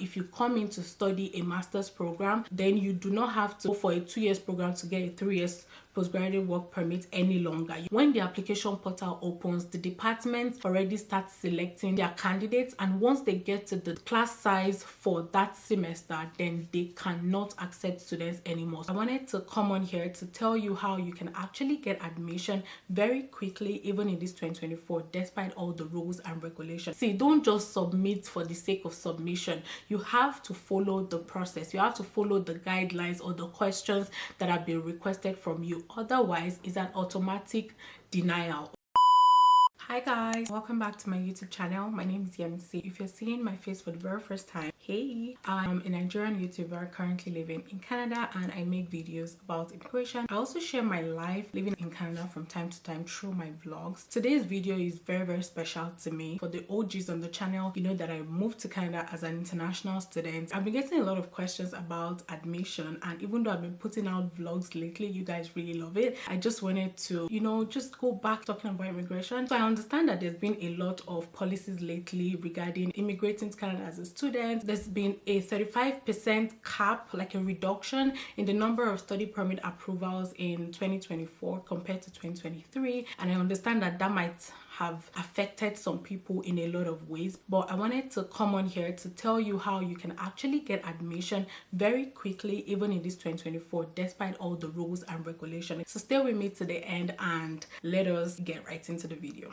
If you come in to study a master's program, then you do not have to go for a 2 years program to get a 3 years postgraduate work permit any longer. When the application portal opens, the department already starts selecting their candidates, and once they get to the class size for that semester, then they cannot accept students anymore. So I wanted to come on here to tell you how you can actually get admission very quickly, even in this 2024, despite all the rules and regulations. See, don't just submit for the sake of submission. You have to follow the process. You have to follow the guidelines or the questions that have been requested from you. Otherwise, it's an automatic denial. Hi guys, welcome back to my YouTube channel. My name is Yemisi. If you're seeing my face for the very first time, hey, I'm a Nigerian YouTuber currently living in Canada, and I make videos about immigration. I also share my life living in Canada from time to time through my vlogs. Today's video is very special to me. For the OGs on the channel, you know that I moved to Canada as an international student. I've been getting a lot of questions about admission, and even though I've been putting out vlogs lately, you guys really love it. I just wanted to, just go back talking about immigration. So I understand that there's been a lot of policies lately regarding immigrating to Canada as a student. There's been a 35% cap, like a reduction in the number of study permit approvals in 2024 compared to 2023, and I understand that that might have affected some people in a lot of ways, but I wanted to come on here to tell you how you can actually get admission very quickly, even in this 2024, despite all the rules and regulations. So stay with me to the end and let us get right into the video.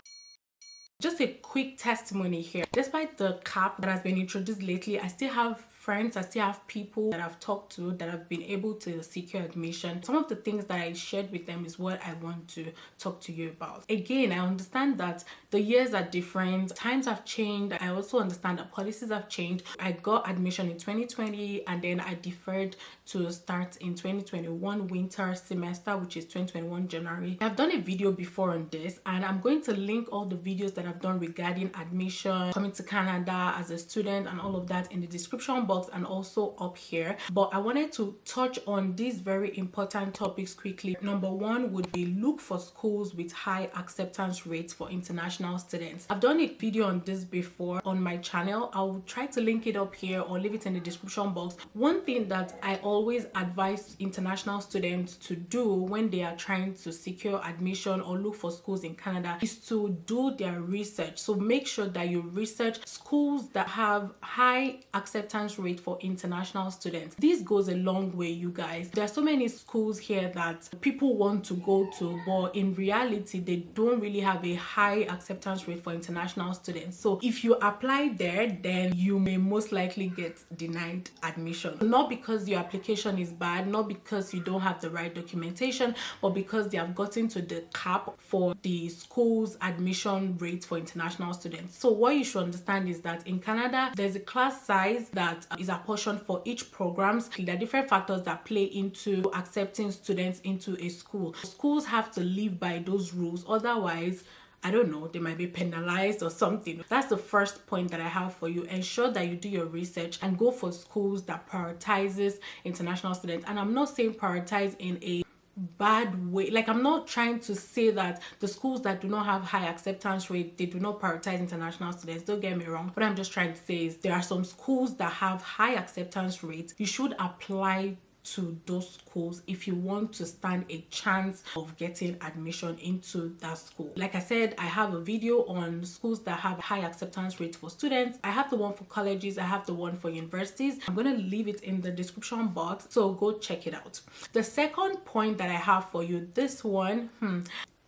Just a quick testimony here. Despite the cap that has been introduced lately, I still have friends, I still have people that I've talked to that have been able to secure admission. Some of the things that I shared with them is what I want to talk to you about. Again, I understand that the years are different, times have changed. I also understand that policies have changed. I got admission in 2020 and then I deferred to start in 2021 winter semester, which is 2021 January. I've done a video before on this, and I'm going to link all the videos that I've done regarding admission, coming to Canada as a student and all of that in the description box and also up here. But I wanted to touch on these very important topics quickly. Number one would be look for schools with high acceptance rates for international students. I've done a video on this before on my channel. I'll try to link it up here or leave it in the description box. One thing that I always advise international students to do when they are trying to secure admission or look for schools in Canada is to do their research. So make sure that you research schools that have high acceptance rate for international students. This goes a long way, you guys. There are so many schools here that people want to go to, but in reality they don't really have a high acceptance rate for international students. So if you apply there, then you may most likely get denied admission. Not because your application is bad, not because you don't have the right documentation, but because they have gotten to the cap for the school's admission rate for international students. So what you should understand is that in Canada, there's a class size that is apportioned for each programs. There are different factors that play into accepting students into a school. Schools have to live by those rules, otherwise I don't know, they might be penalized or something. That's the first point that I have for you. Ensure that you do your research and go for schools that prioritizes international students. And I'm not saying prioritize in a bad way. Like, I'm not trying to say that the schools that do not have high acceptance rate, they do not prioritize international students. Don't get me wrong. What I'm just trying to say is there are some schools that have high acceptance rates. You should apply to those schools if you want to stand a chance of getting admission into that school. Like I said, I have a video on schools that have high acceptance rates for students. I have the one for colleges, I have the one for universities. I'm going to leave it in the description box, so go check it out. The second point that I have for you, this one,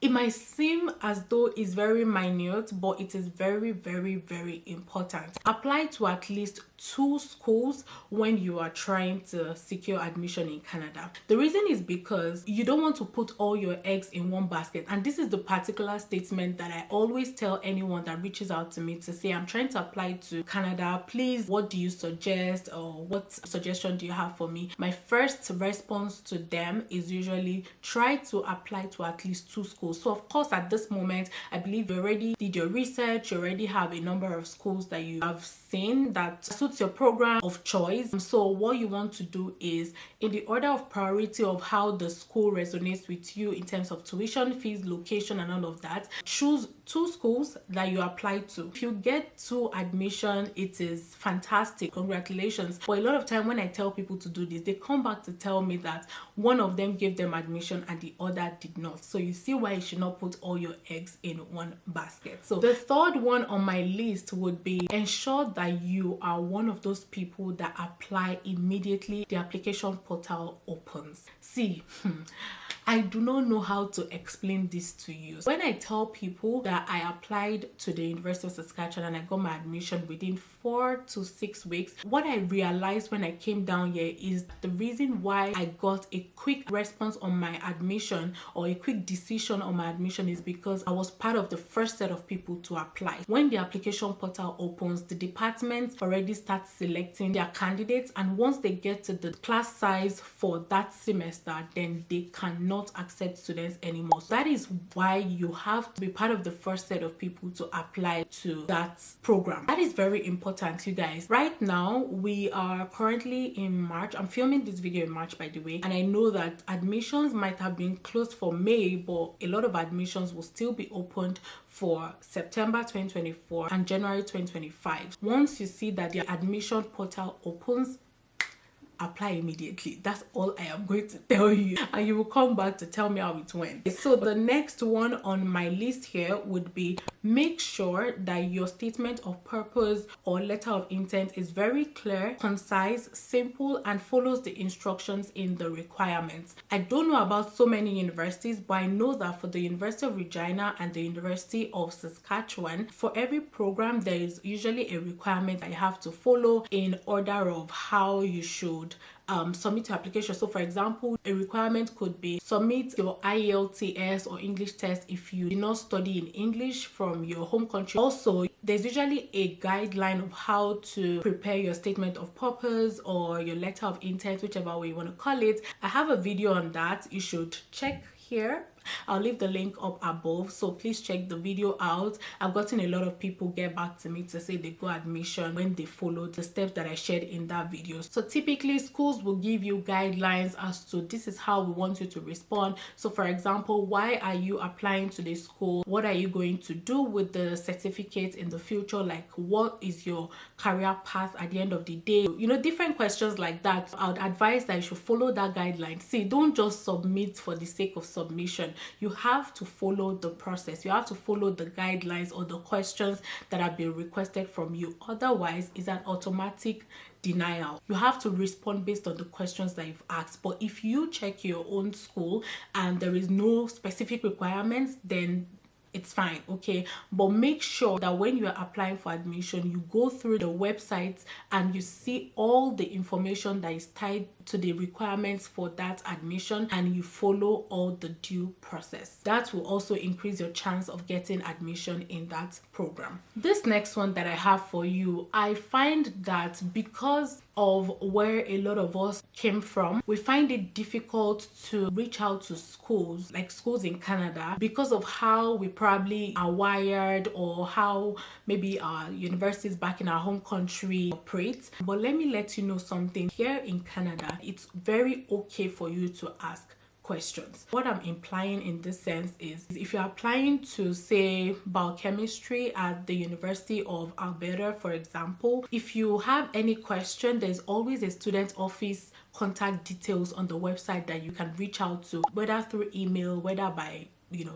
it might seem as though it's very minute, but it is very important. Apply to at least 2 schools when you are trying to secure admission in Canada. The reason is because you don't want to put all your eggs in one basket, and this is the particular statement that I always tell anyone that reaches out to me to say, I'm trying to apply to Canada, please, what do you suggest, or what suggestion do you have for me? My first response to them is usually try to apply to at least 2 schools. So of course, at this moment, I believe you already did your research, you already have a number of schools that you have seen that as suits your program of choice. So what you want to do is, in the order of priority of how the school resonates with you in terms of tuition fees, location, and all of that, choose 2 schools that you apply to. If you get 2 admission, it is fantastic, congratulations. But a lot of time when I tell people to do this, they come back to tell me that one of them gave them admission and the other did not. So you see why you should not put all your eggs in one basket. So the third one on my list would be, ensure that you are one of those people that apply immediately the application portal opens. See, I do not know how to explain this to you. When I tell people that I applied to the University of Saskatchewan and I got my admission within 4 to 6 weeks, what I realized when I came down here is the reason why I got a quick response on my admission or a quick decision on my admission is because I was part of the first set of people to apply. When the application portal opens, the department already starts selecting their candidates, and once they get to the class size for that semester, then they cannot accept students anymore. So that is why you have to be part of the first set of people to apply to that program. That is very important, you guys. Right now, we are currently in March. I'm filming this video in March, by the way, and I know that admissions might have been closed for May, but a lot of admissions will still be opened for September 2024 and January 2025. Once you see that the admission portal opens, apply immediately. That's all I am going to tell you, and you will come back to tell me how it went. So the next one on my list here would be, make sure that your statement of purpose or letter of intent is very clear, concise, simple, and follows the instructions in the requirements. I don't know about so many universities, but I know that for the University of Regina and the University of Saskatchewan, for every program there is usually a requirement that you have to follow in order of how you should submit your application. So for example, a requirement could be submit your IELTS or English test if you did not study in English from your home country. Also, there's usually a guideline of how to prepare your statement of purpose or your letter of intent, whichever way you want to call it. I have a video on that. You should check here. I'll leave the link up above, so please check the video out. I've gotten a lot of people get back to me to say they got admission when they followed the steps that I shared in that video. So typically schools will give you guidelines as to this is how we want you to respond. So for example, why are you applying to this school? What are you going to do with the certificate in the future? Like, what is your career path at the end of the day? You know, different questions like that. I would advise that you should follow that guideline. See, don't just submit for the sake of submission. You have to follow the process. You have to follow the guidelines or the questions that have been requested from you. Otherwise, it's an automatic denial. You have to respond based on the questions that you've asked. But if you check your own school and there is no specific requirements, then it's fine, okay? But make sure that when you are applying for admission, you go through the websites and you see all the information that is tied to the requirements for that admission, and you follow all the due process. That will also increase your chance of getting admission in that program. This next one that I have for you, I find that because of where a lot of us came from, we find it difficult to reach out to schools, like schools in Canada, because of how we probably are wired or how maybe our universities back in our home country operate. But let me let you know something. Here in Canada, it's very okay for you to ask questions. What I'm implying in this sense is, if you're applying to say biochemistry at the University of Alberta, for example, if you have any question, there's always a student office contact details on the website that you can reach out to, whether through email, whether by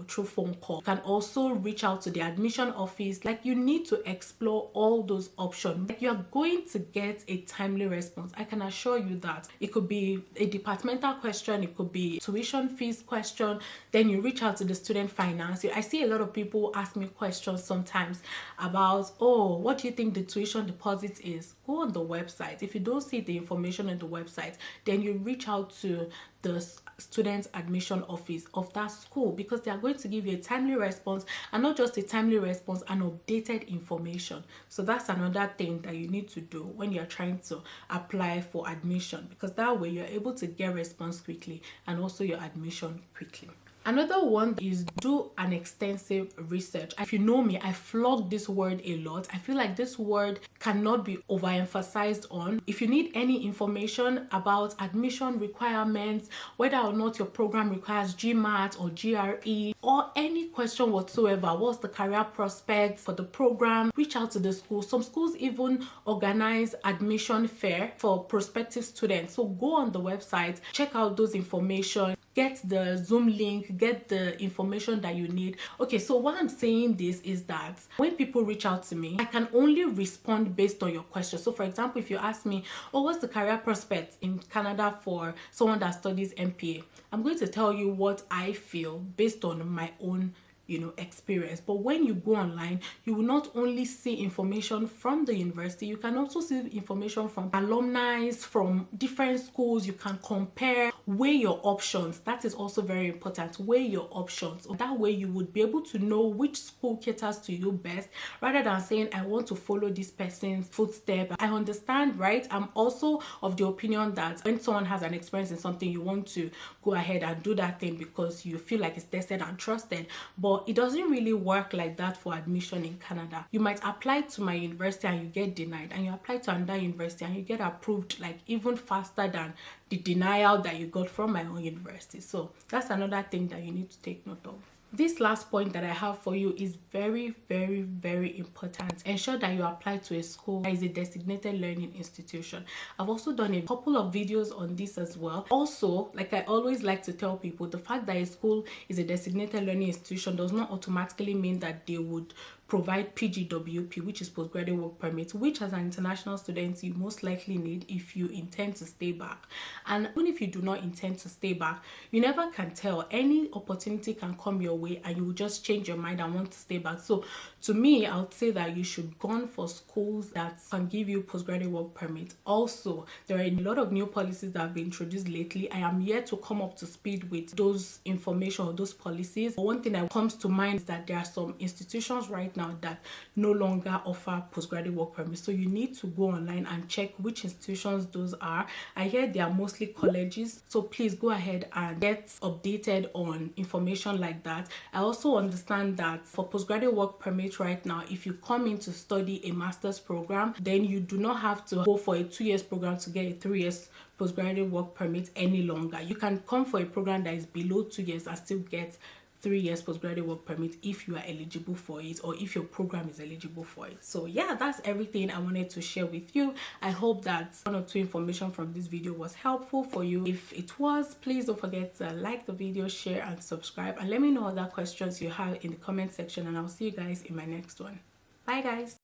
through phone call. You can also reach out to the admission office. Like, you need to explore all those options. Like, you're going to get a timely response. I can assure you that. It could be a departmental question, it could be tuition fees question, then you reach out to the student finance. I see a lot of people ask me questions sometimes about, oh, what do you think the tuition deposit is? Go on the website. If you don't see the information on the website, then you reach out to the student admission office of that school, because they are going to give you a timely response, and not just a timely response, and updated information. So that's another thing that you need to do when you're trying to apply for admission, because that way you're able to get response quickly and also your admission quickly. Another one is do an extensive research. If you know me, I flog this word a lot. I feel like this word cannot be overemphasized on. If you need any information about admission requirements, whether or not your program requires GMAT or GRE, or any question whatsoever, what's the career prospects for the program, reach out to the school. Some schools even organize admission fair for prospective students. So go on the website, check out those information, get the Zoom link, get the information that you need. Okay, so why I'm saying this is that when people reach out to me, I can only respond based on your question. So for example, if you ask me, oh, what's the career prospects in Canada for someone that studies MPA? I'm going to tell you what I feel based on my own experience. But when you go online, you will not only see information from the university, you can also see information from alumni, from different schools. You can compare, weigh your options. That is also very important. Weigh your options. That way you would be able to know which school caters to you best, rather than saying, I want to follow this person's footstep. I understand, right? I'm also of the opinion that when someone has an experience in something, you want to go ahead and do that thing because you feel like it's tested and trusted. But it doesn't really work like that for admission in Canada. You might apply to my university and you get denied, and you apply to another university and you get approved like even faster than the denial that you got from my own university. So that's another thing that you need to take note of. This last point that I have for you is very, very, very important. Ensure that you apply to a school that is a designated learning institution. I've also done a couple of videos on this as well. Also, like I always like to tell people, the fact that a school is a designated learning institution does not automatically mean that they would provide PGWP, which is postgraduate work permit, which as an international student you most likely need if you intend to stay back. And even if you do not intend to stay back, you never can tell. Any opportunity can come your way and you will just change your mind and want to stay back. So to me, I would say that you should go for schools that can give you postgraduate work permit. Also, there are a lot of new policies that have been introduced lately. I am yet to come up to speed with those information or those policies. But one thing that comes to mind is that there are some institutions right now that no longer offer postgraduate work permits. So you need to go online and check which institutions those are. I hear they are mostly colleges. So please go ahead and get updated on information like that. I also understand that for postgraduate work permit right now, if you come in to study a master's program, then you do not have to go for a 2 years program to get a 3 years postgraduate work permit any longer. You can come for a program that is below 2 years and still get 3 years postgraduate work permit if you are eligible for it, or if your program is eligible for it. So yeah, that's everything I wanted to share with you. I hope that one or two information from this video was helpful for you. If it was, please don't forget to like the video, share and subscribe, and let me know other questions you have in the comment section, and I'll see you guys in my next one. Bye guys.